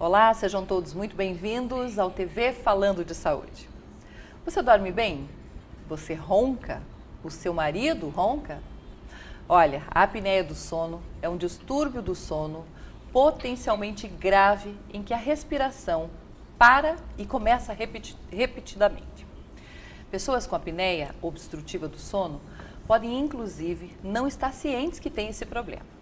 Olá, sejam todos muito bem-vindos ao TV Falando de Saúde. Você dorme bem? Você ronca? O seu marido ronca? Olha, a apneia do sono é um distúrbio do sono potencialmente grave em que a respiração para e começa repetidamente. Pessoas com apneia obstrutiva do sono podem, inclusive, não estar cientes que têm esse problema.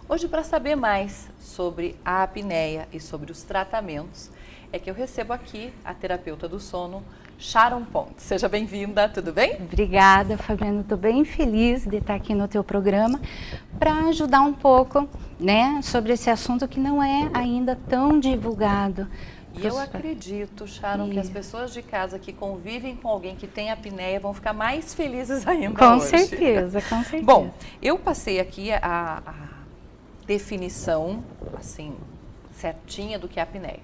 Hoje, para saber mais sobre a apneia e sobre os tratamentos, é que eu recebo aqui a terapeuta do sono, Sharon Pontes. Seja bem-vinda, tudo bem? Obrigada, Fabiana. Estou bem feliz de estar aqui no teu programa para ajudar um pouco, né, sobre esse assunto que não é ainda tão divulgado. E eu acredito, Sharon, que as pessoas de casa que convivem com alguém que tem apneia vão ficar mais felizes ainda com hoje. Certeza, com certeza. Bom, eu passei aqui a definição, assim, certinha do que é apneia.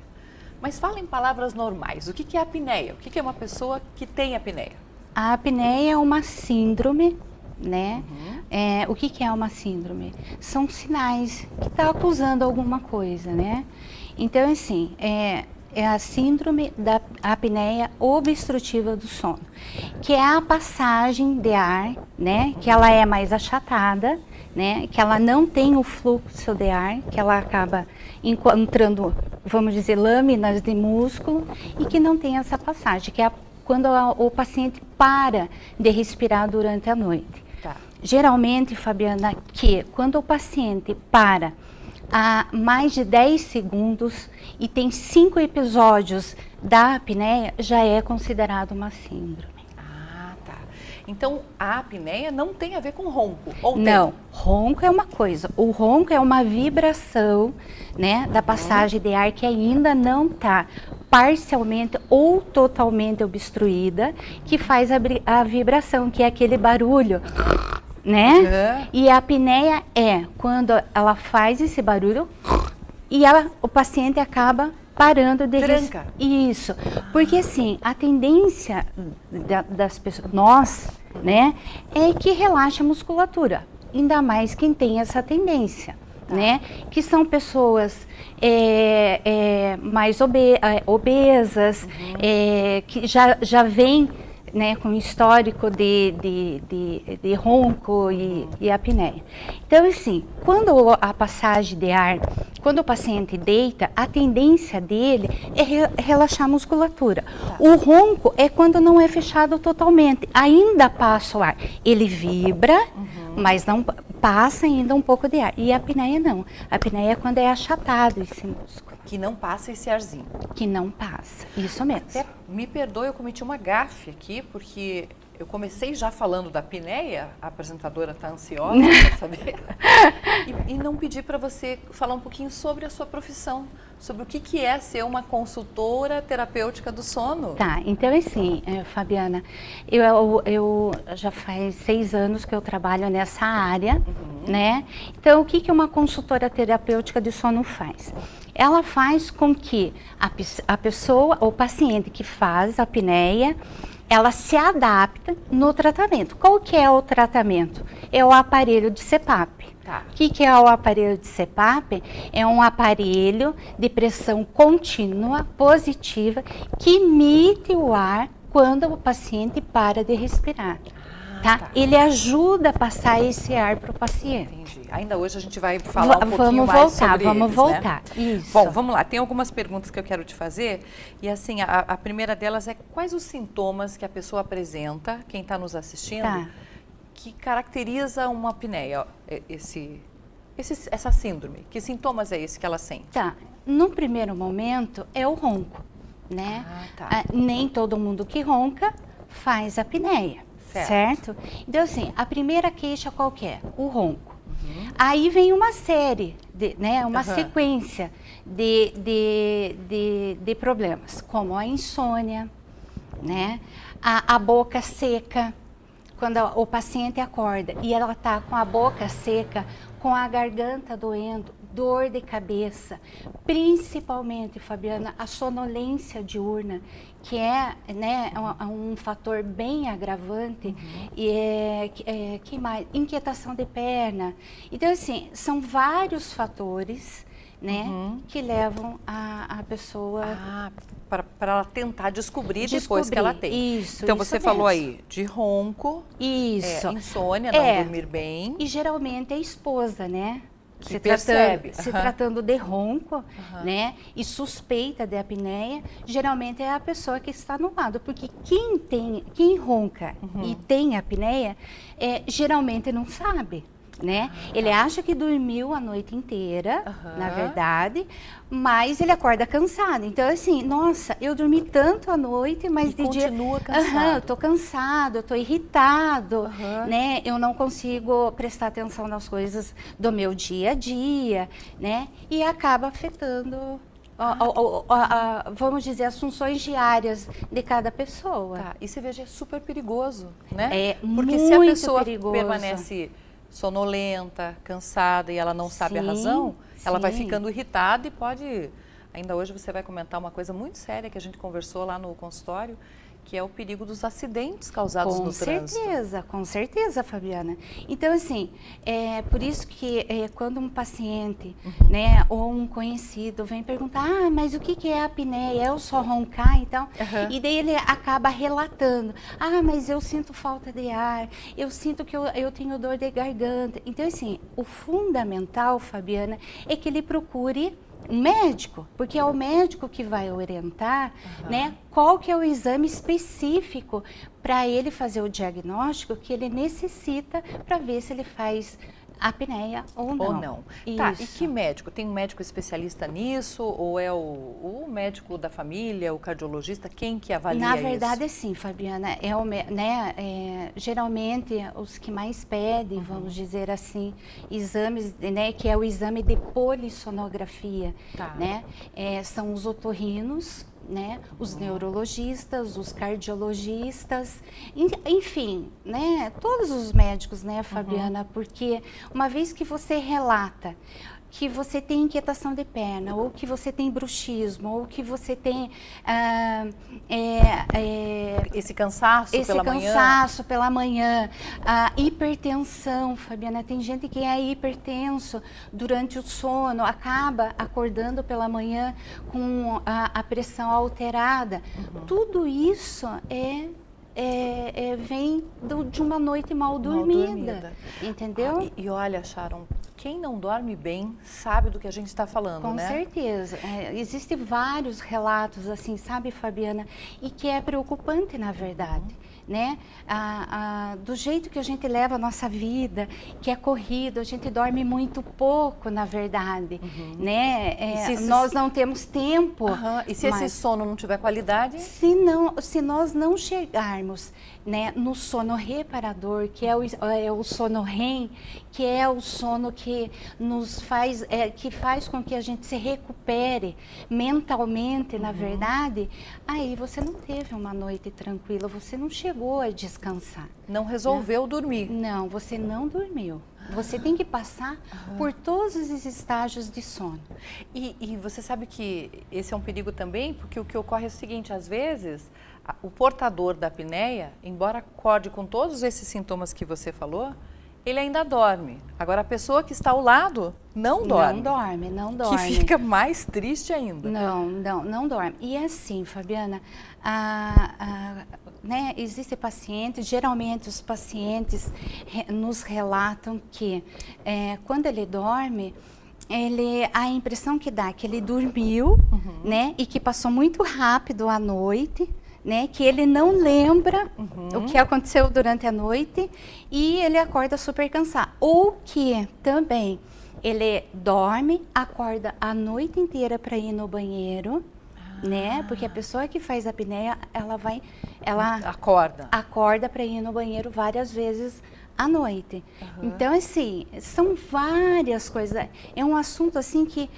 Mas fala em palavras normais. O que é apneia? O que é uma pessoa que tem apneia? A apneia é uma síndrome, né? O que é uma síndrome? São sinais que está acusando alguma coisa, né? Então, assim, é a síndrome da apneia obstrutiva do sono, que é a passagem de ar, né? Que ela é mais achatada, né? Que ela não tem o fluxo de ar, que ela acaba encontrando, vamos dizer, lâminas de músculo e que não tem essa passagem, que é quando o paciente para de respirar durante a noite. Tá. Geralmente, Fabiana, que quando o paciente para a mais de 10 segundos e tem 5 episódios da apneia, já é considerado uma síndrome. Ah, tá. Então, a apneia não tem a ver com ronco, ou não, tem? Ronco é uma coisa. O ronco é uma vibração, né, da passagem de ar que ainda não está parcialmente ou totalmente obstruída, que faz a vibração, que é aquele barulho, né? E a apneia é quando ela faz esse barulho e o paciente acaba parando de respirar. Isso, porque assim, a tendência das pessoas, nós, né, é que relaxa a musculatura, ainda mais quem tem essa tendência, né, que são pessoas mais obesas, que já vêm, né, com histórico de ronco e apneia. Então, assim, quando a passagem de ar, quando o paciente deita, a tendência dele é relaxar a musculatura. O ronco é quando não é fechado totalmente, ainda passa o ar. Ele vibra, mas não passa ainda um pouco de ar. E a apneia não. A apneia é quando é achatado esse músculo. Que não passa esse arzinho. Que não passa, isso mesmo. Até, me perdoe, eu cometi uma gafe aqui, porque eu comecei já falando da apneia, a apresentadora está ansiosa para saber, e não pedi para você falar um pouquinho sobre a sua profissão, sobre o que é ser uma consultora terapêutica do sono. Tá, então assim, Fabiana, eu já faz 6 anos que eu trabalho nessa área, né? Então, o que uma consultora terapêutica de sono faz? Ela faz com que a pessoa, o paciente que faz a apneia, ela se adapta no tratamento. Qual que é o tratamento? É o aparelho de CPAP. Tá. O que é o aparelho de CPAP? É um aparelho de pressão contínua, positiva, que emite o ar quando o paciente para de respirar. Tá? Ele ajuda a passar esse ar para o paciente. Entendi. Ainda hoje a gente vai falar um pouquinho mais sobre Vamos voltar. Né? Isso. Bom, vamos lá. Tem algumas perguntas que eu quero te fazer. E assim, a primeira delas é quais os sintomas que a pessoa apresenta, quem está nos assistindo, que caracteriza uma apneia, essa síndrome? Que sintomas é esse que ela sente? Tá. No primeiro momento é o ronco, né? Nem todo mundo que ronca faz apneia. Certo? Então, assim, a primeira queixa qual que é? O ronco. Aí vem uma série, uma sequência de problemas, como a insônia, né? A boca seca, quando o paciente acorda e ela está com a boca seca, com a garganta doendo, dor de cabeça, principalmente, Fabiana, a sonolência diurna, que é, né, um fator bem agravante, e que mais? Inquietação de perna. Então, assim, são vários fatores né, que levam a pessoa... para ela tentar descobrir depois que ela tem. Isso, então, isso você falou mesmo. aí de ronco, Isso. insônia, não dormir bem. E geralmente é a esposa, né? Que percebe. Se tratando de ronco, né? E suspeita de apneia, geralmente é a pessoa que está no lado. Porque quem ronca e tem apneia, geralmente não sabe. Né? Ele acha que dormiu a noite inteira, na verdade, mas ele acorda cansado. Então, assim, nossa, eu dormi tanto à noite, mas de dia... continua cansado. Eu tô cansado, eu tô irritado, né? Eu não consigo prestar atenção nas coisas do meu dia a dia, né? E acaba afetando... vamos dizer, as funções diárias de cada pessoa. Tá. E você veja, é super perigoso, né? É porque muito se a pessoa perigoso. permanece sonolenta, cansada e ela não sabe a razão, ela vai ficando irritada e pode... Ainda hoje você vai comentar uma coisa muito séria que a gente conversou lá no consultório, que é o perigo dos acidentes causados no trânsito. Com certeza, Fabiana. Então, assim, é por isso que quando um paciente, né, ou um conhecido vem perguntar, mas o que é a apneia? É o só roncar, então? E daí ele acaba relatando, mas eu sinto falta de ar, eu sinto que eu tenho dor de garganta. Então, assim, o fundamental, Fabiana, é que ele procure um médico, porque é o médico que vai orientar, né, qual que é o exame específico para ele fazer o diagnóstico que ele necessita para ver se ele faz apneia ou não. Tá, e que médico? Tem um médico especialista nisso? Ou é o médico da família, o cardiologista? Quem que avalia isso? Na verdade, sim, Fabiana. Geralmente, os que mais pedem, vamos dizer assim, exames, né, que é o exame de polissonografia, né? São os otorrinos, né, os neurologistas, os cardiologistas, enfim, né, todos os médicos, né, Fabiana, porque uma vez que você relata que você tem inquietação de perna, ou que você tem bruxismo, ou que você tem esse cansaço pela manhã, hipertensão, Fabiana, tem gente que é hipertenso durante o sono, acaba acordando pela manhã com a pressão alterada. Tudo isso vem de uma noite mal dormida. Entendeu? E olha, Sharon, quem não dorme bem sabe do que a gente está falando, Com né? certeza. Existem vários relatos, assim, sabe, Fabiana? E que é preocupante, na verdade. Né? Do jeito que a gente leva a nossa vida, que é corrido, a gente dorme muito pouco, na verdade, né? Nós não temos tempo. E se esse sono não tiver qualidade? Se nós não chegarmos, né, no sono reparador, que é o sono REM, que é o sono que nos faz, que faz com que a gente se recupere mentalmente, na verdade, aí você não teve uma noite tranquila, você não chegou a descansar. Não resolveu dormir. Não, você não dormiu. Você tem que passar por todos os estágios de sono. E você sabe que esse é um perigo também, porque o que ocorre é o seguinte, às vezes, o portador da apneia, embora acorde com todos esses sintomas que você falou, ele ainda dorme. Agora, a pessoa que está ao lado não dorme. Não dorme. Que fica mais triste ainda. Não dorme. E assim, Fabiana, né, existem pacientes, geralmente os pacientes nos relatam que quando ele dorme, a impressão que dá é que ele dormiu, né, e que passou muito rápido a noite, né, que ele não lembra o que aconteceu durante a noite e ele acorda super cansado. Ou que também ele dorme, acorda a noite inteira para ir no banheiro, né? Porque a pessoa que faz apneia, ela acorda para ir no banheiro várias vezes à noite. Então, assim, são várias coisas. É um assunto, assim, que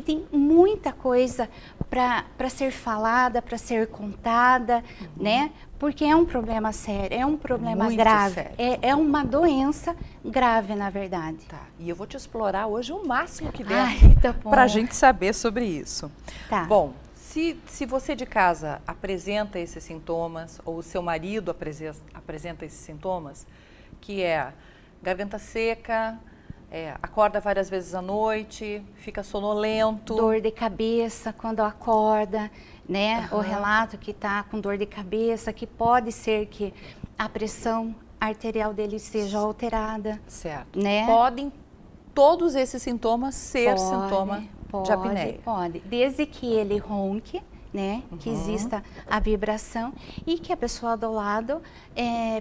tem muita coisa para ser falada, para ser contada, né? Porque é um problema sério, é um problema muito grave. Sério. É uma doença grave, na verdade. Tá. E eu vou te explorar hoje o máximo que der para a gente saber sobre isso. Tá. Bom, se você de casa apresenta esses sintomas, ou o seu marido apresenta esses sintomas, que é garganta seca, acorda várias vezes à noite, fica sonolento. Dor de cabeça quando acorda, né? O relato que está com dor de cabeça, que pode ser que a pressão arterial dele esteja alterada. Certo. Né? Podem todos esses sintomas ser sintoma de apneia? Pode, desde que ele ronque, né, que exista a vibração e que a pessoa do lado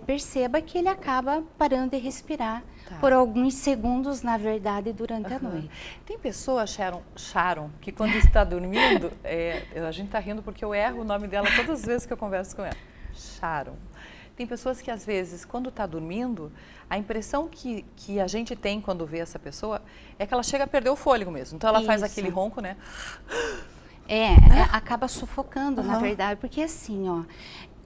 perceba que ele acaba parando de respirar por alguns segundos, na verdade, durante a noite. Tem pessoas, Sharon, que quando está dormindo, a gente está rindo porque eu erro o nome dela todas as vezes que eu converso com ela. Sharon. Tem pessoas que, às vezes, quando está dormindo, a impressão que a gente tem quando vê essa pessoa é que ela chega a perder o fôlego mesmo. Então, ela faz aquele ronco, né? Acaba sufocando, na verdade, porque assim, ó,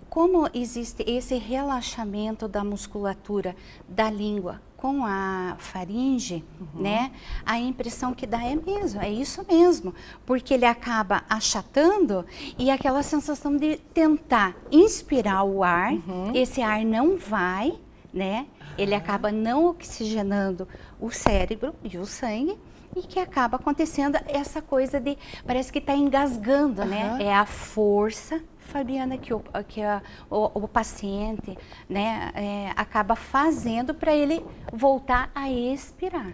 como existe esse relaxamento da musculatura da língua com a faringe, né, a impressão que dá é isso mesmo, porque ele acaba achatando e aquela sensação de tentar inspirar o ar, esse ar não vai, né, ele acaba não oxigenando o cérebro e o sangue, e que acaba acontecendo essa coisa de, parece que está engasgando, né? É a força, Fabiana, que o paciente, né, acaba fazendo para ele voltar a expirar.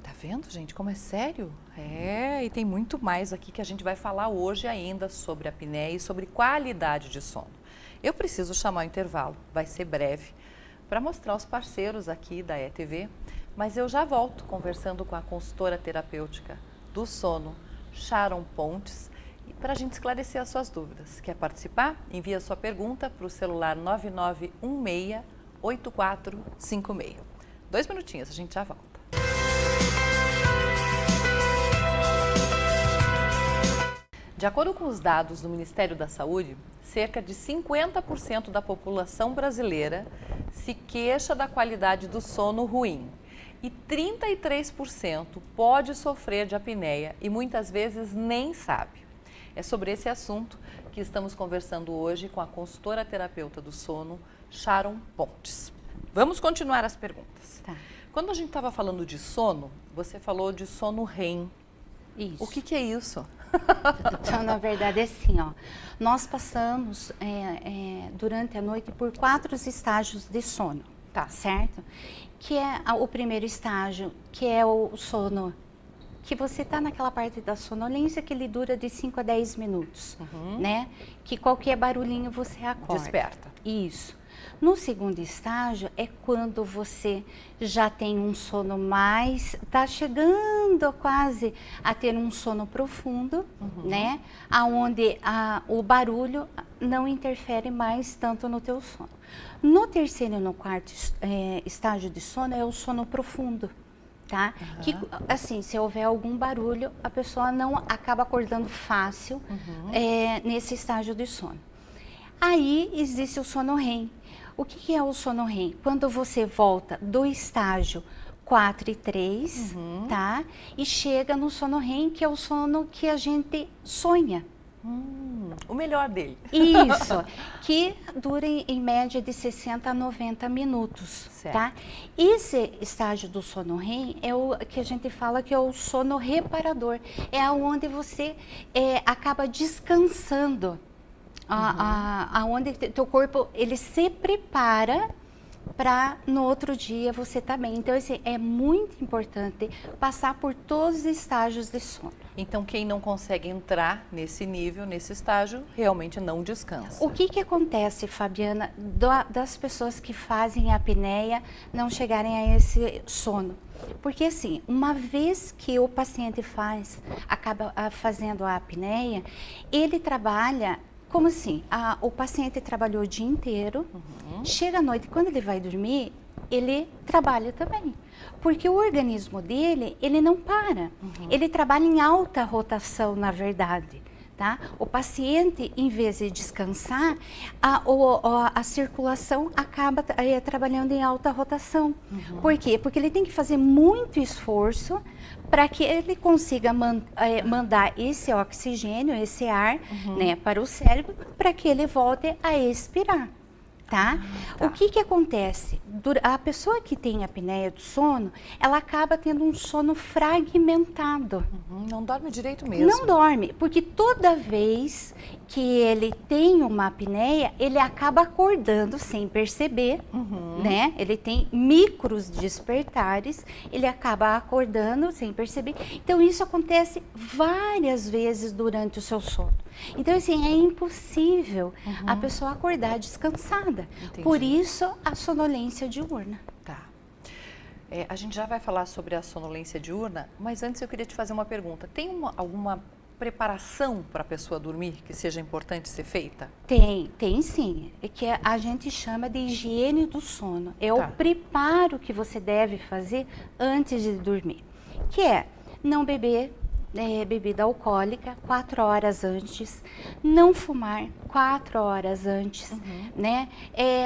Tá vendo, gente, como é sério? E tem muito mais aqui que a gente vai falar hoje ainda sobre a apneia e sobre qualidade de sono. Eu preciso chamar o intervalo, vai ser breve, para mostrar os parceiros aqui da ETV. Mas eu já volto conversando com a consultora terapêutica do sono, Sharon Pontes, para a gente esclarecer as suas dúvidas. Quer participar? Envie a sua pergunta para o celular 9916-8456. 2 minutinhos, a gente já volta. De acordo com os dados do Ministério da Saúde, cerca de 50% da população brasileira se queixa da qualidade do sono ruim. E 33% pode sofrer de apneia e muitas vezes nem sabe. É sobre esse assunto que estamos conversando hoje com a consultora terapeuta do sono, Sharon Pontes. Vamos continuar as perguntas. Tá. Quando a gente estava falando de sono, você falou de sono REM. Isso. O que é isso? Então, na verdade, é assim, ó. Nós passamos durante a noite por 4 estágios de sono, tá certo? Que é o primeiro estágio, que é o sono, que você está naquela parte da sonolência que ele dura de 5 a 10 minutos, né? Que qualquer barulhinho você acorda. Desperta. Isso. No segundo estágio é quando você já tem um sono mais, está chegando quase a ter um sono profundo, né? Aonde o barulho não interfere mais tanto no teu sono. No terceiro e no quarto estágio de sono é o sono profundo, tá? Que, assim, se houver algum barulho, a pessoa não acaba acordando fácil nesse estágio de sono. Aí existe o sono REM. O que é o sono REM? Quando você volta do estágio 4 e 3, tá? E chega no sono REM, que é o sono que a gente sonha. O melhor dele. Isso, que dura em média de 60 a 90 minutos, certo. Tá? Esse estágio do sono REM é o que a gente fala que é o sono reparador. É onde você acaba descansando, aonde teu corpo ele se prepara para no outro dia você tá bem. Então, é muito importante passar por todos os estágios de sono. Então, quem não consegue entrar nesse nível, nesse estágio, realmente não descansa. O que acontece, Fabiana, das pessoas que fazem a apneia não chegarem a esse sono? Porque assim, uma vez que o paciente acaba fazendo a apneia, ele trabalha como assim? O paciente trabalhou o dia inteiro, chega à noite, quando ele vai dormir, ele trabalha também. Porque o organismo dele, ele não para. Ele trabalha em alta rotação, na verdade. Tá? O paciente, em vez de descansar, a circulação acaba trabalhando em alta rotação. Por quê? Porque ele tem que fazer muito esforço para que ele consiga mandar esse oxigênio, esse ar, né, para o cérebro, para que ele volte a expirar. Tá? Tá. O que acontece? A pessoa que tem apneia do sono, ela acaba tendo um sono fragmentado. Não dorme direito mesmo. Não dorme, porque toda vez que ele tem uma apneia, ele acaba acordando sem perceber, né? Ele tem micros despertares, ele acaba acordando sem perceber. Então, isso acontece várias vezes durante o seu sono. Então, assim, é impossível a pessoa acordar descansada. Entendi. Por isso, a sonolência diurna. Tá. A gente já vai falar sobre a sonolência diurna, mas antes eu queria te fazer uma pergunta. Tem alguma preparação para a pessoa dormir que seja importante ser feita? Tem sim. É que a gente chama de higiene do sono. É Tá. o preparo que você deve fazer antes de dormir. Que é não beber bebida alcoólica 4 horas antes, não fumar 4 horas antes, né?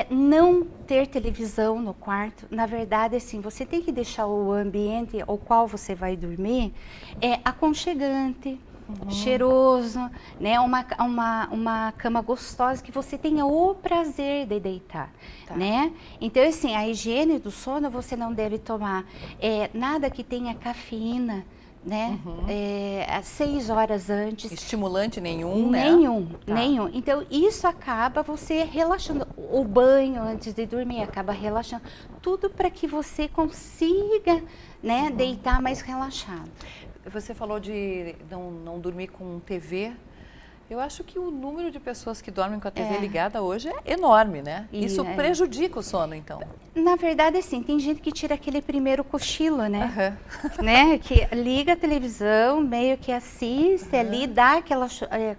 Não ter televisão no quarto. Na verdade, assim, você tem que deixar o ambiente ao qual você vai dormir aconchegante, cheiroso, né? Uma cama gostosa que você tenha o prazer de deitar, Tá. né? Então, assim, a higiene do sono, você não deve tomar nada que tenha cafeína, né? Às 6 horas antes. Estimulante nenhum, né? Nenhum. Então, isso acaba você relaxando. O banho antes de dormir acaba relaxando. Tudo para que você consiga, né, deitar mais relaxado. Você falou de não dormir com TV. Eu acho que o número de pessoas que dormem com a TV ligada hoje é enorme, né? Isso prejudica o sono, então. Na verdade, assim, tem gente que tira aquele primeiro cochilo, né? Né? Que liga a televisão, meio que assiste ali, dá aquela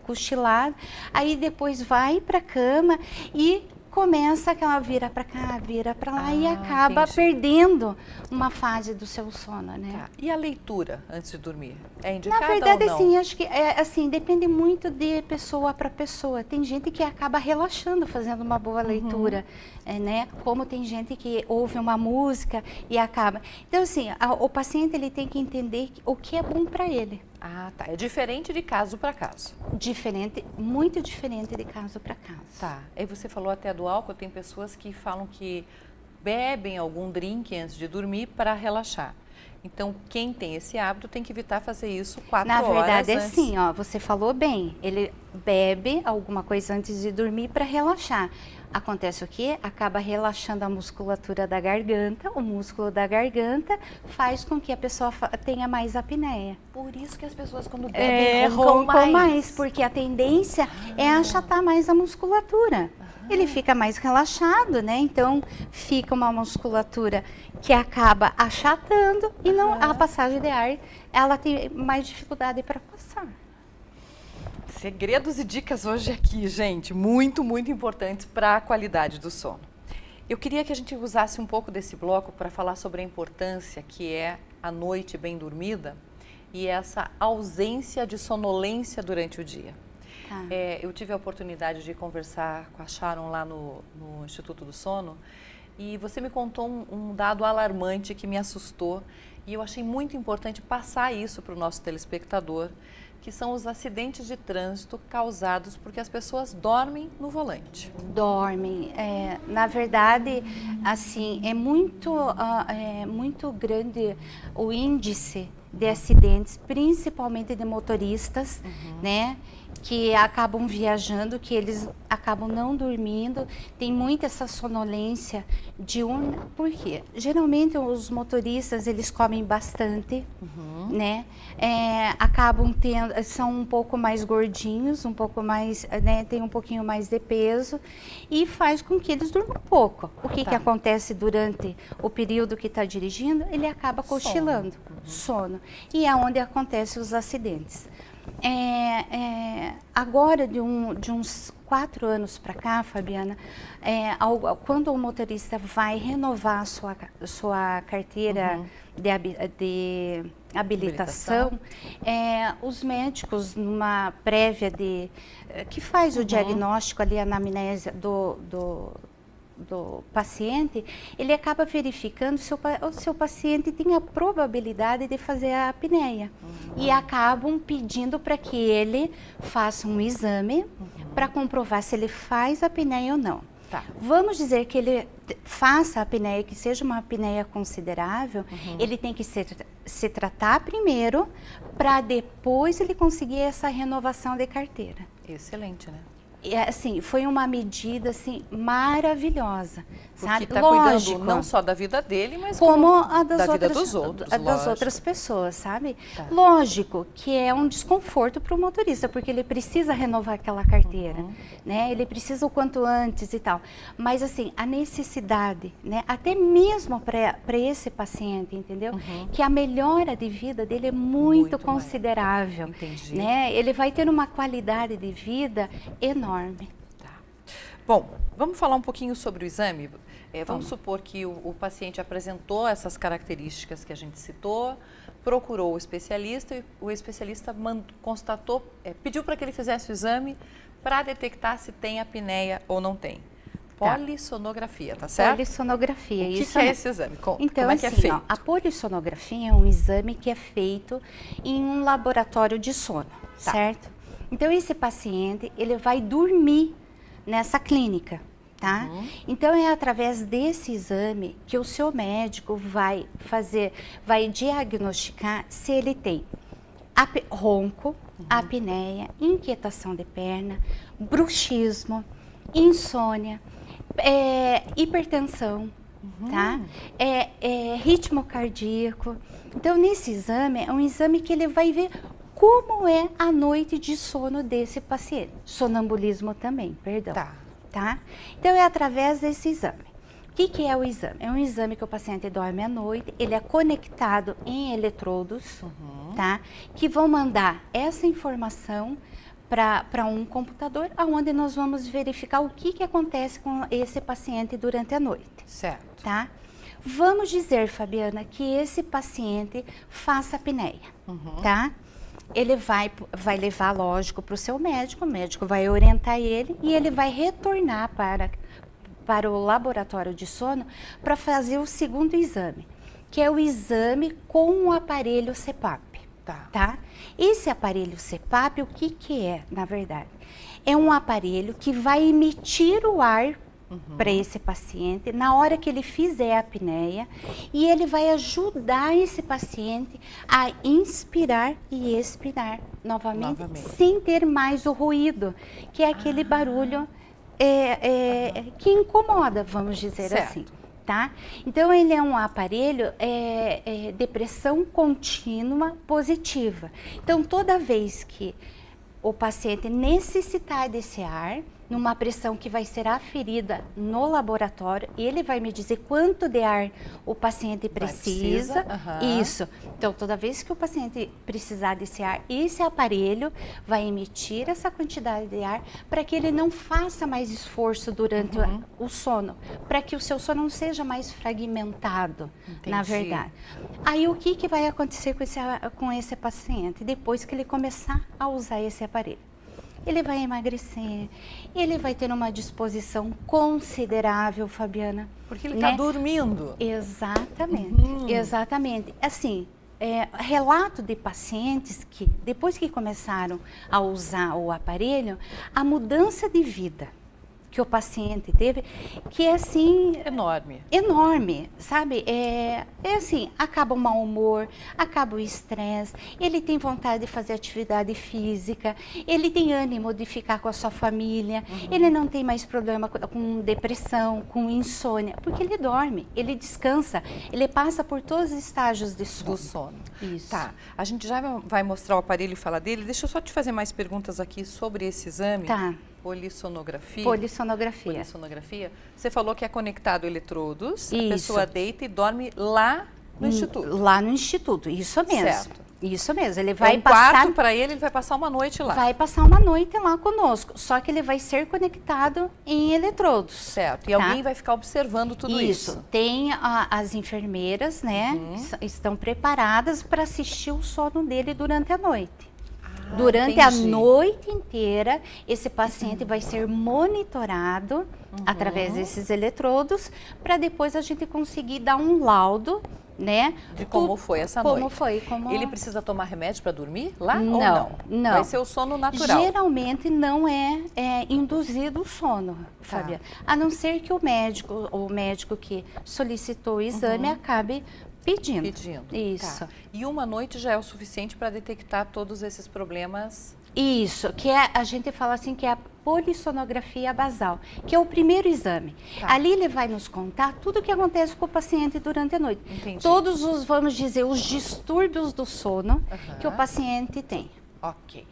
cochilada, aí depois vai para a cama e começa aquela vira para cá, vira para lá e acaba perdendo uma fase do seu sono, né? Tá. E a leitura antes de dormir? É indicada Na verdade, ou não? assim, acho que assim, depende muito de pessoa para pessoa. Tem gente que acaba relaxando fazendo uma boa leitura, né? Como tem gente que ouve uma música e acaba. Então, assim, o paciente ele tem que entender o que é bom para ele. Ah, tá. É diferente de caso para caso. Diferente, muito diferente de caso para caso. Tá. Aí você falou até do álcool, tem pessoas que falam que bebem algum drink antes de dormir para relaxar. Então, quem tem esse hábito tem que evitar fazer isso 4 horas Na verdade, é antes. assim, ó, você falou bem. Ele bebe alguma coisa antes de dormir para relaxar. Acontece o quê? Acaba relaxando a musculatura da garganta. O músculo da garganta faz com que a pessoa tenha mais apneia. Por isso que as pessoas quando bebem roncam mais, porque a tendência é achatar mais a musculatura. Ele fica mais relaxado, né? Então, fica uma musculatura que acaba achatando e não a passagem de ar, ela tem mais dificuldade para passar. Segredos e dicas hoje aqui, gente, muito, muito importantes para a qualidade do sono. Eu queria que a gente usasse um pouco desse bloco para falar sobre a importância que é a noite bem dormida e essa ausência de sonolência durante o dia. Tá. Eu tive a oportunidade de conversar com a Sharon lá no Instituto do Sono e você me contou um dado alarmante que me assustou e eu achei muito importante passar isso para o nosso telespectador, que são os acidentes de trânsito causados porque as pessoas dormem no volante. Dormem. Na verdade, assim, é muito grande o índice de acidentes, principalmente de motoristas, né? Que acabam viajando, que eles acabam não dormindo, tem muita essa sonolência diurna. Por quê? Geralmente os motoristas, eles comem bastante, né? Acabam são um pouco mais gordinhos, um pouco mais, né? Tem um pouquinho mais de peso e faz com que eles durmam pouco. O que que acontece durante o período que está dirigindo? Ele acaba cochilando, sono. E é onde acontecem os acidentes. Agora, de uns 4 anos para cá, Fabiana, quando o motorista vai renovar a sua carteira de habilitação, os médicos, numa prévia que faz o diagnóstico ali, a anamnese do paciente, ele acaba verificando se o seu paciente tem a probabilidade de fazer a apneia. E acabam pedindo para que ele faça um exame para comprovar se ele faz a apneia ou não. Tá. Vamos dizer que ele faça a apneia, que seja uma apneia considerável, ele tem que se tratar primeiro, para depois ele conseguir essa renovação de carteira. Excelente, né? E, assim, foi uma medida assim maravilhosa, Porque sabe? está Lógico, cuidando não só da vida dele, mas como como a das da vida outras, dos outros, a das lógico. outras pessoas, sabe? Tá. Lógico que é um desconforto para o motorista, porque ele precisa renovar aquela carteira, né? Ele precisa o quanto antes e tal. Mas assim, a necessidade, né? Até mesmo para esse paciente, entendeu? Que a melhora de vida dele é muito Muito maior. considerável, Entendi. né? Ele vai ter uma qualidade de vida enorme. Tá. Bom, vamos falar um pouquinho sobre o exame? Vamos supor que o paciente apresentou essas características que a gente citou, procurou o especialista e o especialista constatou, pediu para que ele fizesse o exame para detectar se tem apneia ou não tem. Polissonografia, tá certo? Polissonografia, O que isso é mesmo. esse exame? Conta, Então, como é que assim, é feito? ó, a polissonografia é um exame que é feito em um laboratório de sono, Tá. certo? Então, esse paciente, ele vai dormir nessa clínica, tá? Então, é através desse exame que o seu médico vai diagnosticar se ele tem ronco, apneia, inquietação de perna, bruxismo, insônia, hipertensão, tá? Ritmo cardíaco. Então, nesse exame, é um exame que ele vai ver como é a noite de sono desse paciente. Sonambulismo também, perdão. Tá? Então, é através desse exame. O que é o exame? É um exame que o paciente dorme à noite, ele é conectado em eletrodos, tá? Que vão mandar essa informação para um computador, onde nós vamos verificar o que acontece com esse paciente durante a noite. Certo. Tá? Vamos dizer, Fabiana, que esse paciente faça apneia, tá? Ele vai levar, lógico, para o seu médico, o médico vai orientar ele e ele vai retornar para o laboratório de sono para fazer o segundo exame, que é o exame com o aparelho CPAP. Tá? Esse aparelho CPAP, o que é, na verdade? É um aparelho que vai emitir o ar para esse paciente na hora que ele fizer a apneia e ele vai ajudar esse paciente a inspirar e expirar novamente. Sem ter mais o ruído, que é aquele barulho que incomoda, vamos dizer assim. Tá? Então, ele é um aparelho de pressão contínua positiva. Então, toda vez que o paciente necessitar desse ar, numa pressão que vai ser aferida no laboratório, ele vai me dizer quanto de ar o paciente precisa. Isso. Então, toda vez que o paciente precisar desse ar, esse aparelho vai emitir essa quantidade de ar para que ele não faça mais esforço durante o sono, para que o seu sono não seja mais fragmentado, na verdade. Aí, o que vai acontecer com esse paciente depois que ele começar a usar esse aparelho? Ele vai emagrecer, ele vai ter uma disposição considerável, Fabiana. Porque ele está dormindo. Exatamente, exatamente. Assim, relato de pacientes que, depois que começaram a usar o aparelho, a mudança de vida que o paciente teve, que é assim... Enorme, sabe? É assim, acaba o mau humor, acaba o estresse, ele tem vontade de fazer atividade física, ele tem ânimo de ficar com a sua família, ele não tem mais problema com depressão, com insônia, porque ele dorme, ele descansa, ele passa por todos os estágios de sono. Do sono. Isso. Tá, a gente já vai mostrar o aparelho e falar dele. Deixa eu só te fazer mais perguntas aqui sobre esse exame. Tá. Polissonografia. Polissonografia. Você falou que é conectado eletrodos, Isso. a pessoa deita e dorme lá no instituto. Lá no instituto, isso mesmo. Certo. Isso mesmo, ele vai quarto para ele vai passar uma noite lá. Vai passar uma noite lá conosco, só que ele vai ser conectado em eletrodos. Certo, e alguém vai ficar observando tudo isso. Tem as enfermeiras, né, que estão preparadas para assistir o sono dele durante a noite. Durante a entendi. noite inteira, esse paciente vai ser monitorado através desses eletrodos, para depois a gente conseguir dar um laudo, né? De como foi essa noite. Como foi. Ele precisa tomar remédio para dormir lá ou Não, não? não. Vai ser o sono natural. Geralmente não é induzido o sono, Fabiana. A não ser que o médico que solicitou o exame acabe pedindo. Isso. Tá. E uma noite já é o suficiente para detectar todos esses problemas? Isso, que a gente fala assim que é a polissonografia basal, que é o primeiro exame. Tá. Ali ele vai nos contar tudo o que acontece com o paciente durante a noite. Entendi. Todos os, vamos dizer, os distúrbios do sono que o paciente tem. Ok.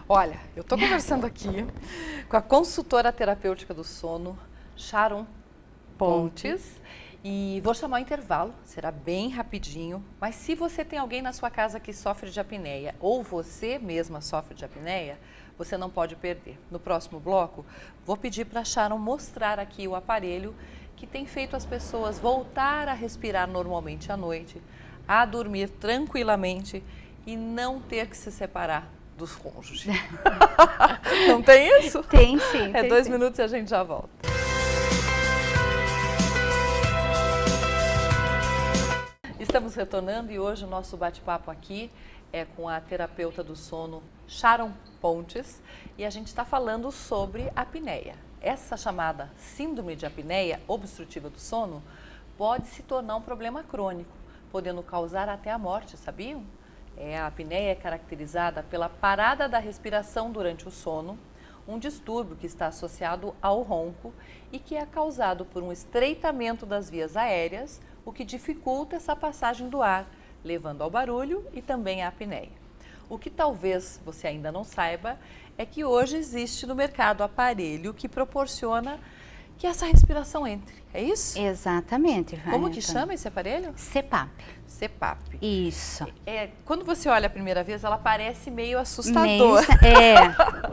Olha, eu estou conversando aqui com a consultora terapêutica do sono, Sharon Pontes, e vou chamar o intervalo, será bem rapidinho, mas se você tem alguém na sua casa que sofre de apneia ou você mesma sofre de apneia, você não pode perder. No próximo bloco, vou pedir para a Sharon mostrar aqui o aparelho que tem feito as pessoas voltar a respirar normalmente à noite, a dormir tranquilamente e não ter que se separar dos cônjuges. Não tem isso? Tem sim. É tem 2 sim. minutos e a gente já volta. Estamos retornando e hoje o nosso bate-papo aqui é com a terapeuta do sono, Sharon Pontes, e a gente está falando sobre apneia. Essa chamada síndrome de apneia obstrutiva do sono pode se tornar um problema crônico, podendo causar até a morte, sabiam? A apneia é caracterizada pela parada da respiração durante o sono, um distúrbio que está associado ao ronco e que é causado por um estreitamento das vias aéreas, o que dificulta essa passagem do ar, levando ao barulho e também à apneia. O que talvez você ainda não saiba é que hoje existe no mercado aparelho que proporciona que essa respiração entre, é isso? Exatamente. Como que chama esse aparelho? CPAP. CPAP. Isso. Quando você olha a primeira vez, ela parece meio assustadora.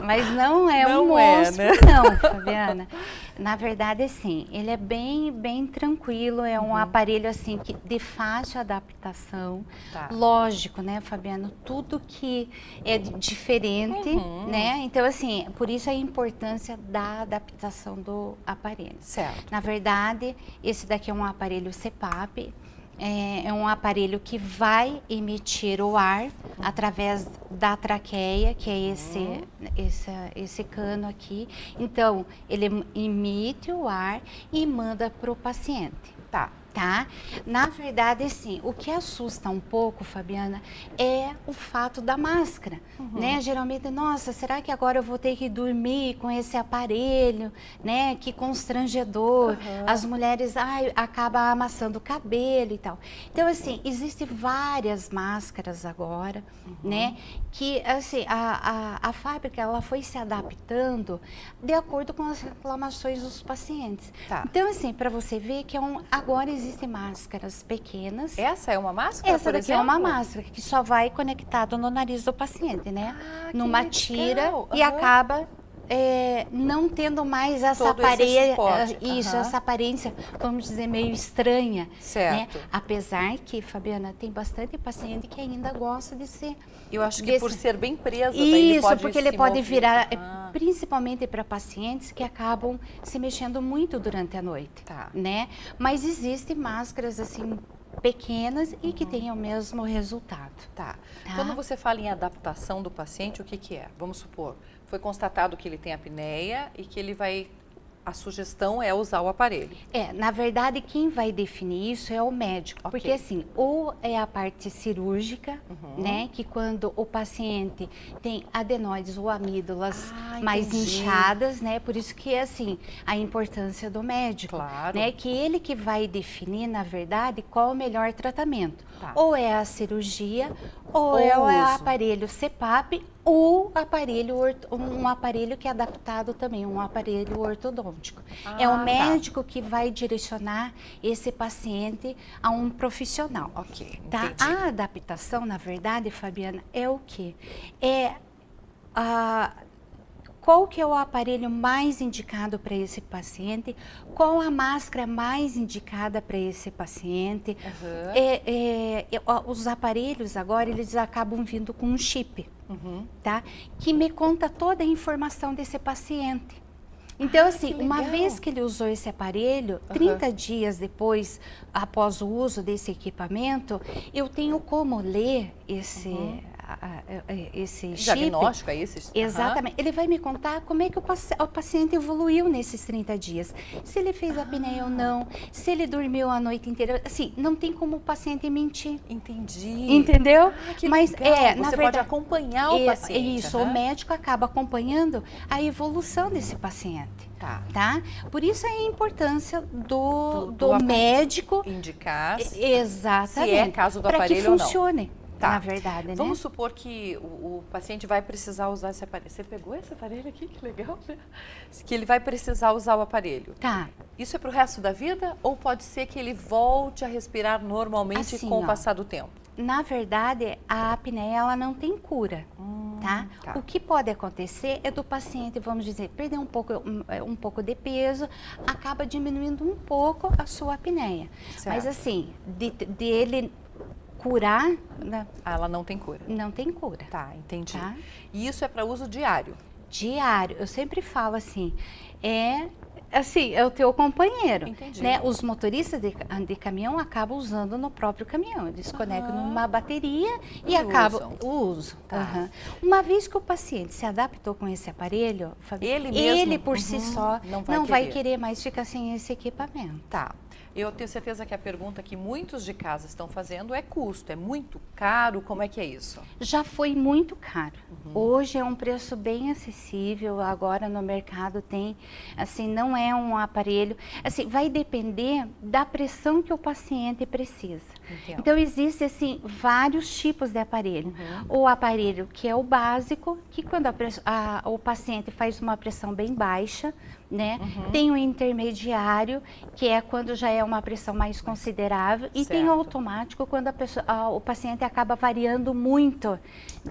Mas não é Não um é, monstro, né? não, Fabiana. Na verdade, assim, ele é bem tranquilo, é um aparelho, assim, que de fácil adaptação. Tá. Lógico, né, Fabiana? Tudo que é diferente, né? Então, assim, por isso a importância da adaptação do aparelho. Certo. Na verdade, esse daqui é um aparelho CPAP. É um aparelho que vai emitir o ar através da traqueia, que é esse cano aqui. Então, ele emite o ar e manda para o paciente. Tá? Na verdade, assim, o que assusta um pouco, Fabiana, é o fato da máscara, né? Geralmente, nossa, será que agora eu vou ter que dormir com esse aparelho, né? Que constrangedor. As mulheres, acabam amassando o cabelo e tal. Então, assim, existem várias máscaras agora, né? Que, assim, a fábrica, ela foi se adaptando de acordo com as reclamações dos pacientes. Tá. Então, assim, para você ver que agora existem máscaras pequenas. Essa é uma máscara, Essa por daqui exemplo? é uma máscara que só vai conectado no nariz do paciente, né? Que Numa legal. tira e acaba não tendo mais essa Todo esse suporte. essa aparência, vamos dizer, meio estranha. Certo. Né? Apesar que, Fabiana, tem bastante paciente que ainda gosta de ser... Eu acho que por ser bem presa, daí ele Isso, pode porque ele se pode mover. virar, principalmente para pacientes que acabam se mexendo muito durante a noite, Tá. né? Mas existem máscaras assim pequenas e que têm o mesmo resultado. Tá. Tá. Quando você fala em adaptação do paciente, o que que é? Vamos supor, foi constatado que ele tem apneia e que ele vai... A sugestão é usar o aparelho. Na verdade, quem vai definir isso é o médico, Ok. porque assim, ou é a parte cirúrgica, né, que quando o paciente tem adenoides ou amígdalas mais entendi. inchadas, né, por isso que assim, a importância do médico, Claro. né, que ele que vai definir, na verdade, qual o melhor tratamento. Tá. Ou é a cirurgia, ou Ou é o uso. aparelho CPAP, ou um aparelho que é adaptado também, um aparelho ortodôntico. É o tá. médico que vai direcionar esse paciente a um profissional. Ok, Tá? entendi. A adaptação, na verdade, Fabiana, é o quê? qual que é o aparelho mais indicado para esse paciente, qual a máscara mais indicada para esse paciente. Os aparelhos agora, eles acabam vindo com um chip, tá? Que me conta toda a informação desse paciente. Então, assim, uma vez que ele usou esse aparelho, 30 dias depois, após o uso desse equipamento, eu tenho como ler esse chip. Diagnóstico, é esse? Exatamente. Ele vai me contar como é que o paciente evoluiu nesses 30 dias. Se ele fez apneia ou não, se ele dormiu a noite inteira. Assim, não tem como o paciente mentir. Entendi. Entendeu? Mas você pode acompanhar o paciente. Isso, o médico acaba acompanhando a evolução desse paciente. Tá? Por isso a importância do médico indicar exatamente, se é caso do aparelho para que funcione. Na verdade, Vamos supor que o paciente vai precisar usar esse aparelho. Você pegou esse aparelho aqui? Que legal, né? Que ele vai precisar usar o aparelho. Isso é para o resto da vida ou pode ser que ele volte a respirar normalmente assim, com o passar do tempo? Na verdade, a apneia ela não tem cura, tá? O que pode acontecer é do paciente, vamos dizer, perder um pouco de peso, acaba diminuindo um pouco a sua apneia. Certo. Mas assim, de ele curar... ela não tem cura? Não tem cura. Tá, entendi. E isso é para uso diário? Diário. Eu sempre falo assim, é o teu companheiro. Entendi. Né? Os motoristas de caminhão acabam usando no próprio caminhão. Eles conectam numa bateria e acabam o uso. Uma vez que o paciente se adaptou com esse aparelho, ele por si só não vai querer mais ficar sem esse equipamento. Eu tenho certeza que a pergunta que muitos de casa estão fazendo é custo. É muito caro? Como é que é isso? Já foi muito caro. Hoje é um preço bem acessível. Agora no mercado tem, assim, não é um aparelho. Assim, vai depender da pressão que o paciente precisa. Entendo. Então existe assim vários tipos de aparelho. O aparelho que é o básico, que quando o paciente faz uma pressão bem baixa, né? Tem o intermediário, que é quando já é uma pressão mais considerável, e tem o automático, quando o paciente acaba variando muito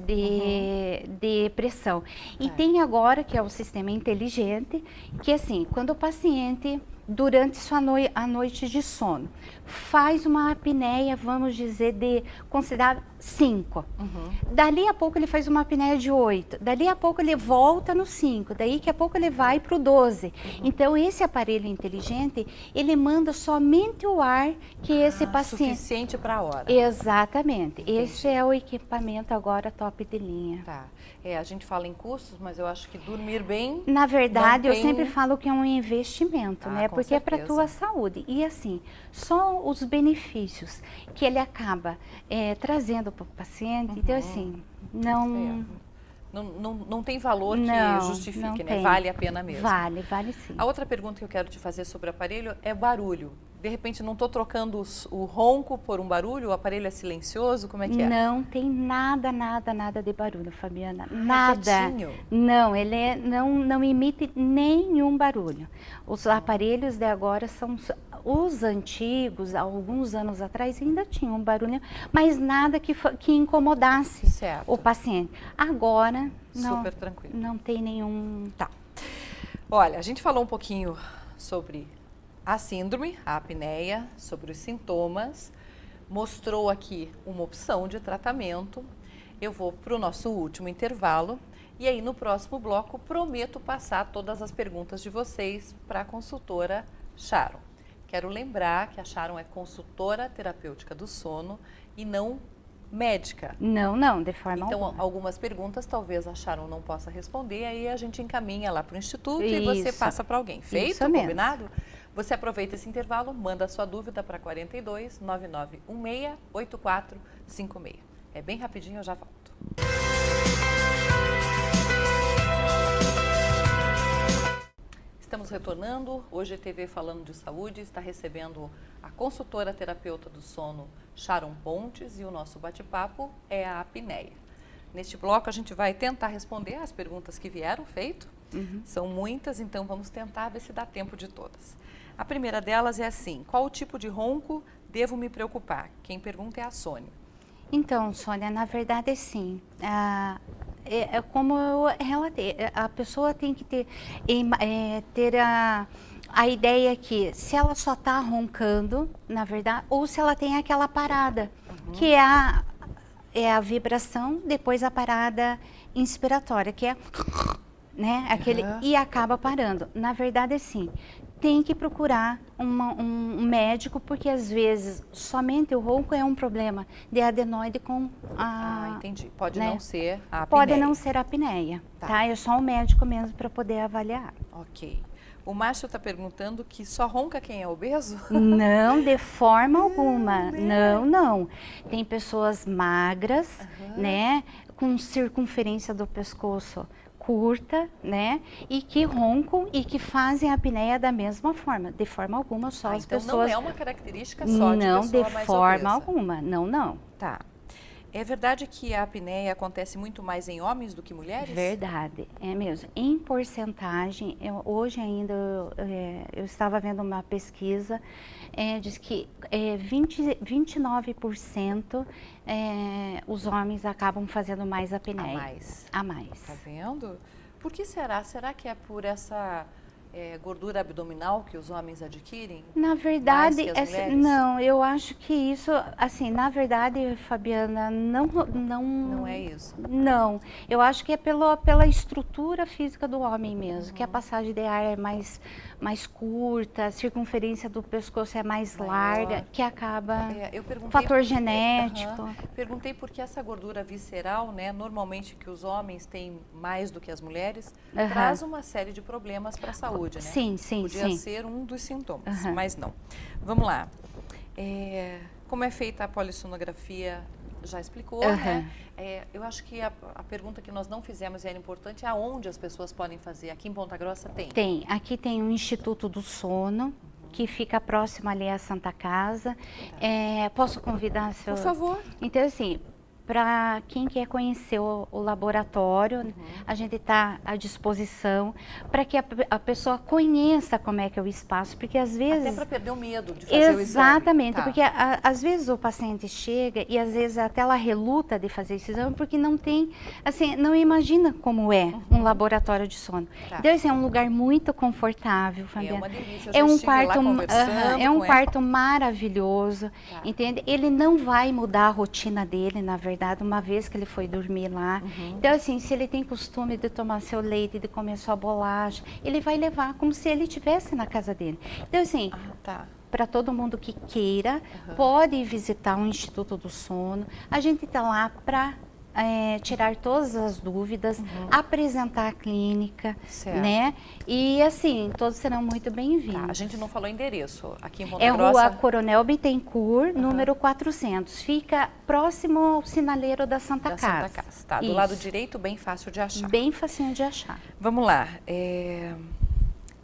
de pressão. E tem agora, que é o sistema inteligente, que assim, quando o paciente, durante a noite de sono, faz uma apneia, vamos dizer, de considerável 5. Dali a pouco ele faz uma apneia de 8. Dali a pouco ele volta no 5. Daí que a pouco ele vai para o 12. Então, esse aparelho inteligente, ele manda somente o ar que esse paciente... Suficiente para a hora. Exatamente. Entendi. Esse é o equipamento agora top de linha. A gente fala em custos, mas eu acho que dormir bem... Na verdade, eu sempre falo que é um investimento, né? Porque certeza. É para a tua saúde. E assim, só os benefícios que ele acaba trazendo para o paciente, então assim, não tem valor que justifique, né? Vale a pena mesmo. Vale sim. A outra pergunta que eu quero te fazer sobre o aparelho é barulho. De repente, não estou trocando o ronco por um barulho? O aparelho é silencioso? Como é que é? Não tem nada de barulho, Fabiana. Nada. Quietinho. Não, ele não emite nenhum barulho. Os aparelhos de agora são... Os antigos, alguns anos atrás, ainda tinham um barulho, mas nada que incomodasse o paciente. Agora, super tranquilo. Não tem nenhum... Olha, a gente falou um pouquinho sobre a síndrome, a apneia, sobre os sintomas, mostrou aqui uma opção de tratamento. Eu vou para o nosso último intervalo e aí no próximo bloco prometo passar todas as perguntas de vocês para a consultora Sharon. Quero lembrar que a Sharon é consultora terapêutica do sono e não médica. Não, de forma alguma. Então, algumas perguntas talvez a Sharon não possa responder, aí a gente encaminha lá para o Instituto e você passa para alguém. Feito? Isso mesmo. Combinado? Você aproveita esse intervalo, manda a sua dúvida para 42 9916 8456. É bem rapidinho, eu já volto. Estamos retornando, hoje a TV Falando de Saúde está recebendo a consultora terapeuta do sono Sharon Pontes e o nosso bate-papo é a apneia. Neste bloco a gente vai tentar responder as perguntas que vieram feito, são muitas, então vamos tentar ver se dá tempo de todas. A primeira delas é assim, qual o tipo de ronco devo me preocupar? Quem pergunta é a Sônia. Então, Sônia, na verdade sim, é como eu relatei, a pessoa tem que ter, ter a ideia que se ela só está roncando, na verdade, ou se ela tem aquela parada, que é a vibração, depois a parada inspiratória, que é, né, aquele, e acaba parando. Na verdade, assim, tem que procurar um médico, porque às vezes somente o ronco é um problema de adenoide com a... entendi. Pode, né, não ser a apneia. Pode não ser a apneia, tá? É só um médico mesmo para poder avaliar. Ok. O Márcio está perguntando que só ronca quem é obeso? Não, de forma alguma. Não, não. Tem pessoas magras, né? Com circunferência do pescoço curta, né? E que roncam e que fazem a apneia da mesma forma. De forma alguma, só as então pessoas... não é uma característica só de não, pessoa de mais forma obesa. alguma. Não, não. Tá. É verdade que a apneia acontece muito mais em homens do que mulheres? Verdade, é mesmo. Em porcentagem, hoje ainda eu estava vendo uma pesquisa, diz que 29% os homens acabam fazendo mais apneia. A mais. A mais. Tá vendo? Por que será? Será que é por essa gordura abdominal que os homens adquirem? Na verdade, mais que as mulheres? não, eu acho que isso, assim, na verdade, Fabiana, Não é isso. Não, eu acho que é pela estrutura física do homem mesmo, que a passagem de ar é mais curta, a circunferência do pescoço é mais larga, que acaba eu perguntei fator genético. Perguntei porque essa gordura visceral, né, normalmente que os homens têm mais do que as mulheres, traz uma série de problemas para a saúde, né? Sim, sim, Podia sim. ser um dos sintomas, mas não. Vamos lá. Como é feita a polissonografia? Já explicou, né? Eu acho que a pergunta que nós não fizemos e era importante é aonde as pessoas podem fazer. Aqui em Ponta Grossa tem? Tem. Aqui tem o Instituto do Sono, que fica próximo ali à Santa Casa. Posso convidar, seu... Por favor. Então, assim, para quem quer conhecer o laboratório, a gente está à disposição para que a pessoa conheça como é que é o espaço, porque às vezes... Até para perder o medo de fazer o exame. Exatamente, porque às vezes o paciente chega e às vezes até ela reluta de fazer esse exame porque não tem, assim, não imagina como é um laboratório de sono. Então, assim, é um lugar muito confortável, Fabiana. É uma delícia, é um quarto, lá conversando é um com quarto maravilhoso, entende? Ele não vai mudar a rotina dele, na verdade, uma vez que ele foi dormir lá. Então, assim, se ele tem costume de tomar seu leite, de comer sua bolacha, ele vai levar como se ele estivesse na casa dele. Então, assim, para todo mundo que queira, pode visitar o Instituto do Sono. A gente está lá para tirar todas as dúvidas, apresentar a clínica, né? E assim, todos serão muito bem-vindos. A gente não falou endereço aqui em Ponta Grossa. É Rua Coronel Bittencourt, número 400. Fica próximo ao sinaleiro da Santa Casa. Santa Casa. Tá, do lado direito, bem fácil de achar. Bem facinho de achar. Vamos lá.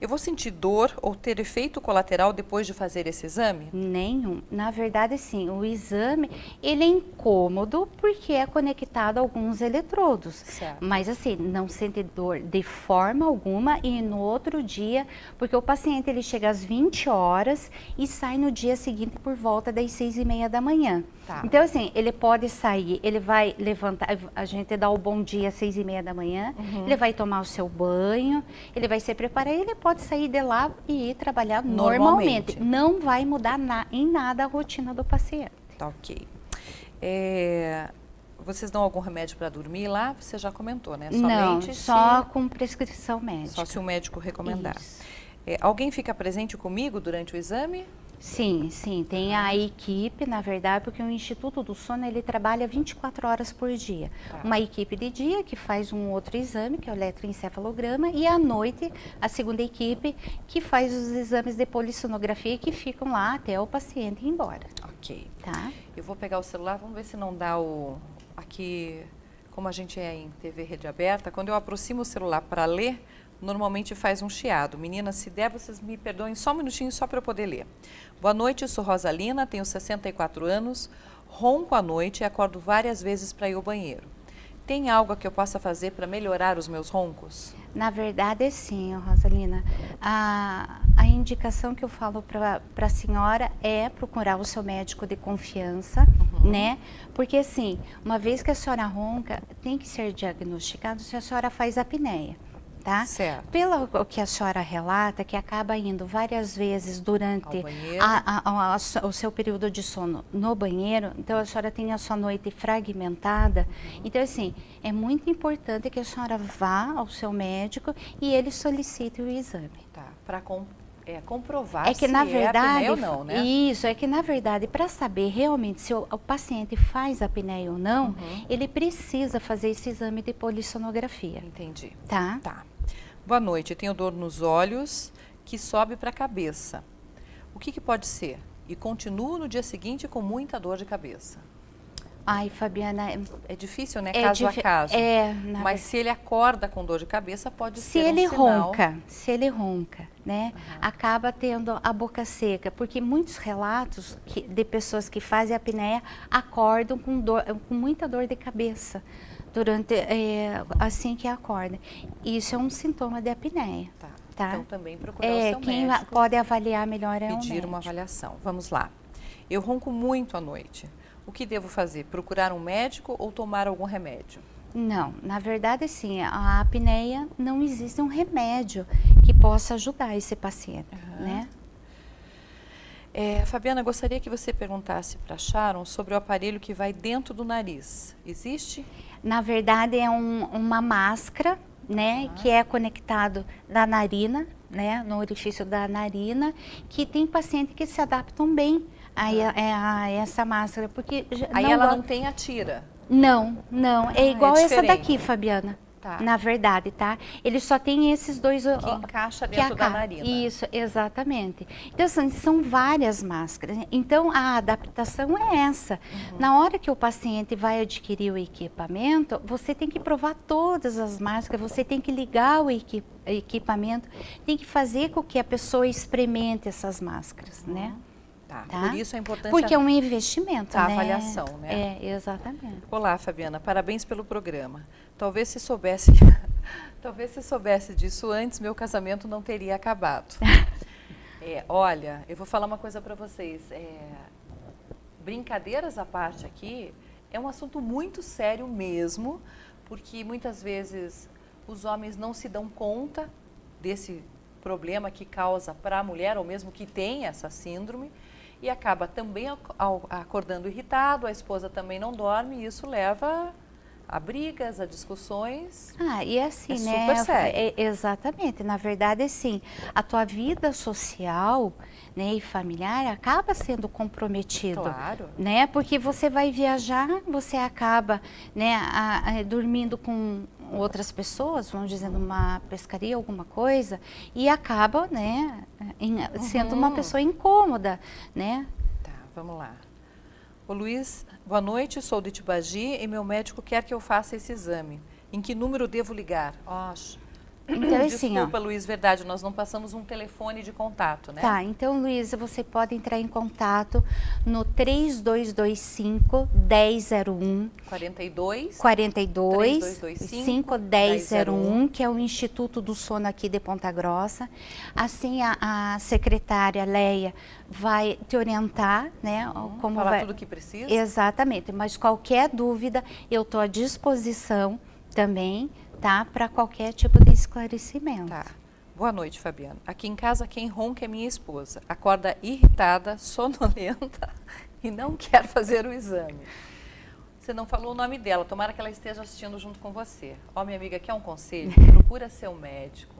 Eu vou sentir dor ou ter efeito colateral depois de fazer esse exame? Nenhum. Na verdade, sim, o exame, ele é incômodo porque é conectado a alguns eletrodos. Certo. Mas assim, não sente dor de forma alguma e no outro dia, porque o paciente ele chega às 20 horas e sai no dia seguinte por volta das 6h30 da manhã. Então assim, ele pode sair, ele vai levantar, a gente dá o bom dia às 6h30 da manhã, ele vai tomar o seu banho, ele vai se preparar e ele pode sair de lá e ir trabalhar normalmente. Não vai mudar em nada a rotina do paciente. Tá, ok. Vocês dão algum remédio para dormir lá? Você já comentou, né? Somente não, só com prescrição médica. Só se o médico recomendar. Alguém fica presente comigo durante o exame? Sim, sim, tem a equipe, na verdade, porque o Instituto do Sono, ele trabalha 24 horas por dia. Uma equipe de dia que faz um outro exame, que é o eletroencefalograma, e à noite, a segunda equipe que faz os exames de polissonografia que ficam lá até o paciente ir embora. Ok. Tá. Eu vou pegar o celular, vamos ver se não dá aqui, como a gente é em TV rede aberta, quando eu aproximo o celular para ler, normalmente faz um chiado. Meninas, se der, vocês me perdoem só um minutinho só para eu poder ler. Boa noite, eu sou Rosalina, tenho 64 anos, ronco à noite e acordo várias vezes para ir ao banheiro. Tem algo que eu possa fazer para melhorar os meus roncos? Na verdade, sim, Rosalina. A indicação que eu falo para a senhora é procurar o seu médico de confiança, né? Porque, assim, uma vez que a senhora ronca, tem que ser diagnosticado se a senhora faz apneia, tá? Certo. Pelo que a senhora relata, que acaba indo várias vezes durante Ao banheiro. o seu período de sono no banheiro, então a senhora tem a sua noite fragmentada. Então, assim, é muito importante que a senhora vá ao seu médico e ele solicite o exame. Tá, para comprovar É que se na é verdade, apneia ou não, né? isso, é que na verdade, para saber realmente se o paciente faz apneia ou não, ele precisa fazer esse exame de polissonografia, Entendi. tá? Tá. Boa noite, eu tenho dor nos olhos que sobe para a cabeça. O que pode ser? E continuo no dia seguinte com muita dor de cabeça. Ai, Fabiana, É difícil, né? Caso a caso. Mas se ele acorda com dor de cabeça, pode se ser ele um sinal. se ele ronca, né, acaba tendo a boca seca, porque muitos relatos de pessoas que fazem apneia acordam com muita dor de cabeça durante assim que acorda. Isso é um sintoma de apneia. Tá? Então também procurar o seu quem médico. pode avaliar melhor é o médico. Pedir uma avaliação. Vamos lá. Eu ronco muito à noite. O que devo fazer? Procurar um médico ou tomar algum remédio? Não, na verdade, sim, a apneia não existe um remédio que possa ajudar esse paciente, né? Fabiana, gostaria que você perguntasse para Sharon sobre o aparelho que vai dentro do nariz. Existe? Na verdade, é uma máscara, né, que é conectado na narina, né, no orifício da narina, que tem paciente que se adaptam bem a essa máscara, porque aí ela não tem a tira. Não, é igual essa diferente. daqui, Fabiana. Tá. Na verdade, tá? Ele só tem esses dois... Que encaixa dentro da narina. Isso, exatamente. Então, assim, são várias máscaras. Então, a adaptação é essa. Na hora que o paciente vai adquirir o equipamento, você tem que provar todas as máscaras, você tem que ligar o equipamento, tem que fazer com que a pessoa experimente essas máscaras, né? Tá. Por isso a importância... Porque é um investimento, da né? avaliação, né? Exatamente. Olá, Fabiana. Parabéns pelo programa. Talvez se soubesse disso antes, meu casamento não teria acabado. Olha, eu vou falar uma coisa para vocês. Brincadeiras à parte aqui, é um assunto muito sério mesmo, porque muitas vezes os homens não se dão conta desse problema que causa para a mulher, ou mesmo que tem essa síndrome, e acaba também acordando irritado, a esposa também não dorme, e isso leva a brigas, a discussões. E assim, né? Super sério. Exatamente. Na verdade, assim, a tua vida social, né, e familiar acaba sendo comprometido. Claro. Né? Porque você vai viajar, você acaba, né, dormindo com outras pessoas, vamos dizer, numa pescaria, alguma coisa, e acaba, né, sendo uma pessoa incômoda, né? Tá, vamos lá. Ô Luiz, boa noite, sou de Tibagi e meu médico quer que eu faça esse exame. Em que número devo ligar? Então, assim, desculpa, Luiz, verdade, nós não passamos um telefone de contato, né? Tá, então, Luísa, você pode entrar em contato no 3225-1001. 42 3225 1001, que é o Instituto do Sono aqui de Ponta Grossa. Assim, a secretária Leia vai te orientar, né? Como falar tudo o que precisa? Exatamente, mas qualquer dúvida, eu estou à disposição também, tá? Para qualquer tipo de esclarecimento. Tá. Boa noite, Fabiana. Aqui em casa quem ronca é minha esposa. Acorda irritada, sonolenta e não quer fazer o exame. Você não falou o nome dela, tomara que ela esteja assistindo junto com você. Minha amiga, quer um conselho? Procura seu médico.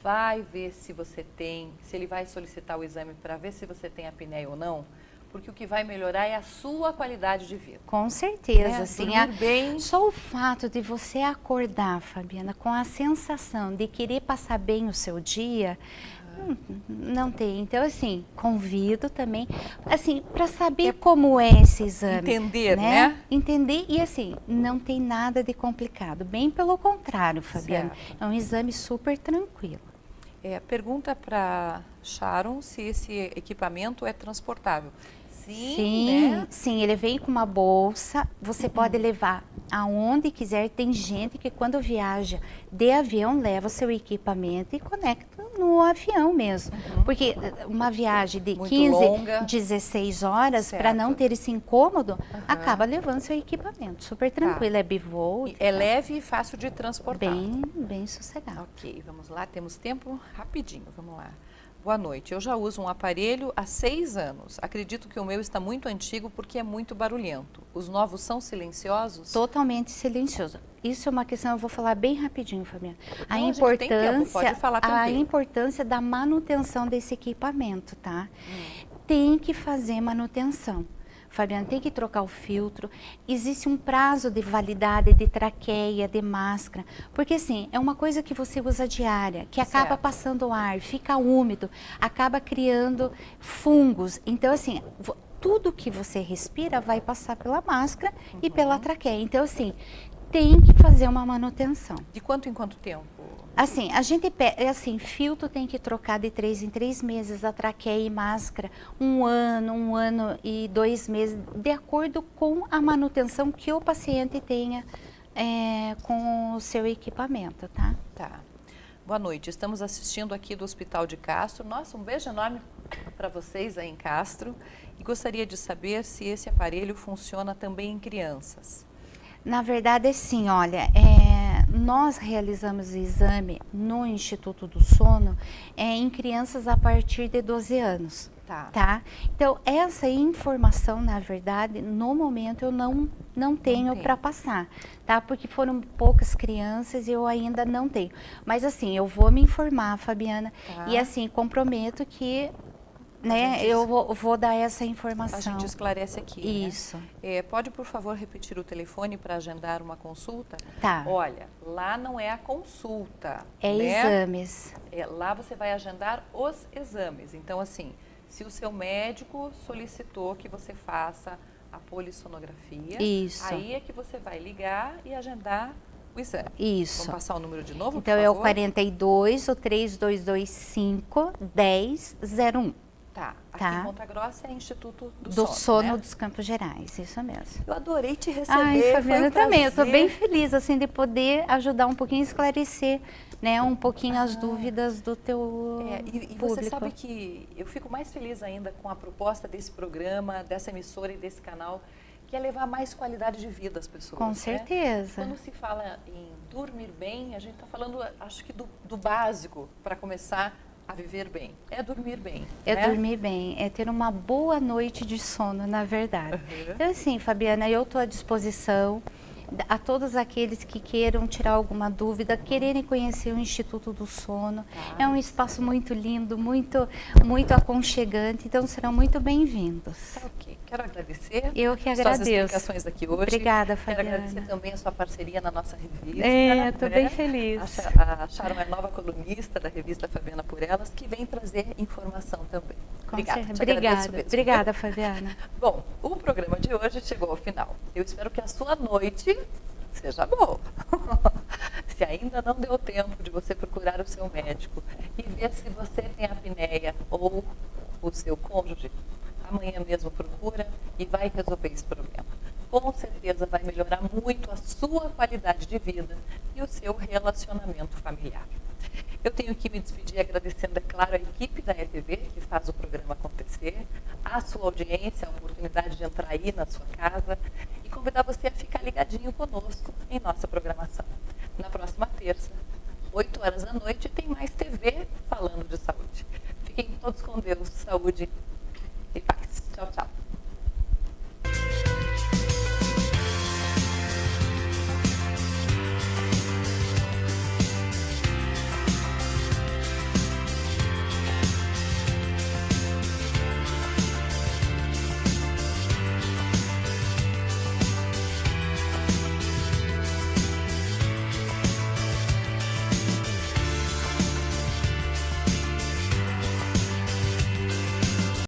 Vai ver se você tem, se ele vai solicitar o exame para ver se você tem apneia ou não. Porque o que vai melhorar é a sua qualidade de vida. Com certeza, né? assim, bem. Só o fato de você acordar, Fabiana, com a sensação de querer passar bem o seu dia, não tem. Então, assim, convido também, assim, para saber como é esse exame. Entender, né? Entender e, assim, não tem nada de complicado. Bem pelo contrário, Fabiana. Certo. É um exame super tranquilo. Pergunta para Sharon se esse equipamento é transportável. assim, né? Sim, ele vem com uma bolsa, você pode levar aonde quiser. Tem gente que quando viaja de avião leva o seu equipamento e conecta no avião mesmo. Porque uma viagem de Muito 15, longa. 16 horas, para Certo. não ter esse incômodo, acaba levando seu equipamento. Super tranquilo, é bivô. E é leve e fácil de transportar. Bem sossegado. Ok, vamos lá, temos tempo rapidinho, vamos lá. Boa noite, eu já uso um aparelho há 6 anos. Acredito que o meu está muito antigo porque é muito barulhento. Os novos são silenciosos? Totalmente silencioso. Isso é uma questão, eu vou falar bem rapidinho, Fabiana. Não, a gente tem tempo, pode falar A tranquilo. importância da manutenção desse equipamento, tá? Tem que fazer manutenção. Fabiana, tem que trocar o filtro. Existe um prazo de validade de traqueia, de máscara. Porque assim, é uma coisa que você usa diária, que acaba Certo. passando o ar, fica úmido, acaba criando fungos. Então assim, tudo que você respira vai passar pela máscara e pela traqueia. Então assim, tem que fazer uma manutenção. De quanto em quanto tempo? Assim, a gente assim, filtro tem que trocar de 3 em 3 meses, a traqueia e máscara, 1 ano e 2 meses, de acordo com a manutenção que o paciente tenha com o seu equipamento, tá? Tá. Boa noite, estamos assistindo aqui do Hospital de Castro. Nossa, um beijo enorme para vocês aí em Castro. E gostaria de saber se esse aparelho funciona também em crianças. Na verdade, sim, olha, nós realizamos o exame no Instituto do Sono em crianças a partir de 12 anos. Tá? Então, essa informação, na verdade, no momento eu não tenho para passar, tá? Porque foram poucas crianças e eu ainda não tenho. Mas assim, eu vou me informar, Fabiana, e assim, comprometo que eu vou dar essa informação. A gente esclarece aqui. Isso. Né? Pode, por favor, repetir o telefone para agendar uma consulta? Tá. Olha, lá não é a consulta. É exames. Lá você vai agendar os exames. Então, assim, se o seu médico solicitou que você faça a polissonografia, aí é que você vai ligar e agendar o exame. Isso. Vamos passar o número de novo, então, por favor? É o 42, o 3225 1001. Tá. Aqui em Ponta Grossa é Instituto do Sono. Do Sono, né? dos Campos Gerais, isso mesmo. Eu adorei te receber. Ai, Fabiana, eu também. Eu estou prazer. bem feliz assim de poder ajudar um pouquinho, esclarecer, né, um pouquinho as dúvidas do teu e público. você sabe que eu fico mais feliz ainda com a proposta desse programa, dessa emissora e desse canal, que é levar mais qualidade de vida às pessoas. Com certeza. Quando se fala em dormir bem, a gente está falando, acho que do básico para começar a viver bem. É dormir bem. É dormir bem, é ter uma boa noite de sono, na verdade. Então, assim, Fabiana, eu estou à disposição a todos aqueles que queiram tirar alguma dúvida, quererem conhecer o Instituto do Sono. É um espaço muito lindo, muito aconchegante, então serão muito bem-vindos. Ok, quero agradecer. Eu que agradeço. Suas explicações aqui hoje. Obrigada, Fabiana. Quero agradecer também a sua parceria na nossa revista. Estou bem feliz. A Sharon é nova colunista da revista Fabiana por Elas, que vem trazer informação também. Obrigada, Fabiana. Bom, o programa de hoje chegou ao final. Eu espero que a sua noite seja boa. Se ainda não deu tempo de você procurar o seu médico e ver se você tem apneia ou o seu cônjuge, amanhã mesmo procura e vai resolver esse problema. Com certeza vai melhorar muito a sua qualidade de vida e o seu relacionamento familiar. Eu tenho que me despedir agradecendo, é claro, a equipe da ETV que faz o programa acontecer, a sua audiência, a oportunidade de entrar aí na sua casa e convidar você a ficar ligadinho conosco em nossa programação. Na próxima terça, 8 horas da noite, tem mais TV falando de saúde. Fiquem todos com Deus, saúde